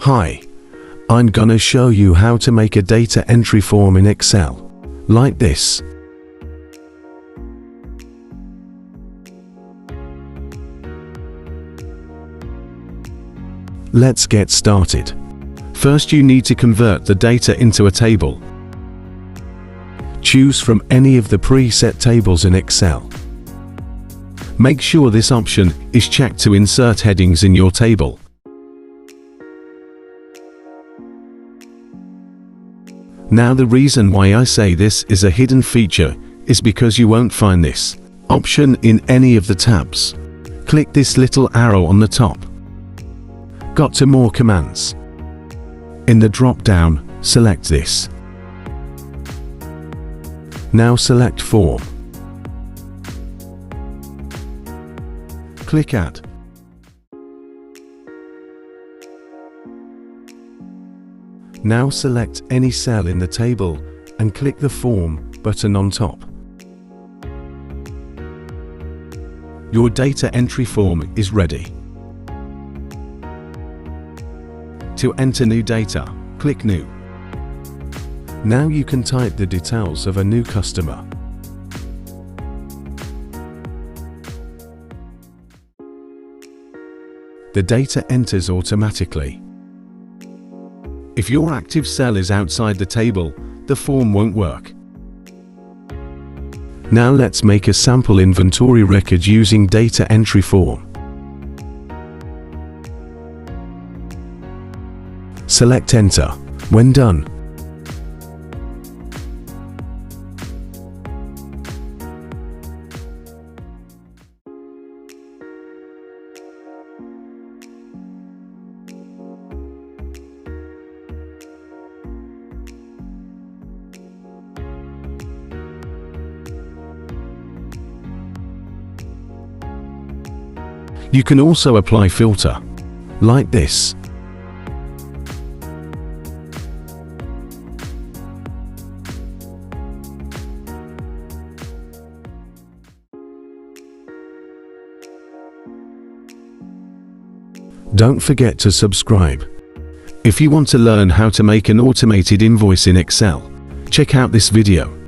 Hi, I'm gonna show you how to make a data entry form in Excel, like this. Let's get started. First, you need to convert the data into a table. Choose from any of the preset tables in Excel. Make sure this option is checked to insert headings in your table. Now, the reason why I say this is a hidden feature is because you won't find this option in any of the tabs. Click this little arrow on the top. Got to more commands. In the drop-down, select this. Now select Form. Click Add. Now select any cell in the table and click the Form button on top. Your data entry form is ready. To enter new data, click New. Now you can type the details of a new customer. The data enters automatically. If your active cell is outside the table, the form won't work. Now let's make a sample inventory record using data entry form. Select Enter. When done, you can also apply filter, like this. Don't forget to subscribe. If you want to learn how to make an automated invoice in Excel, check out this video.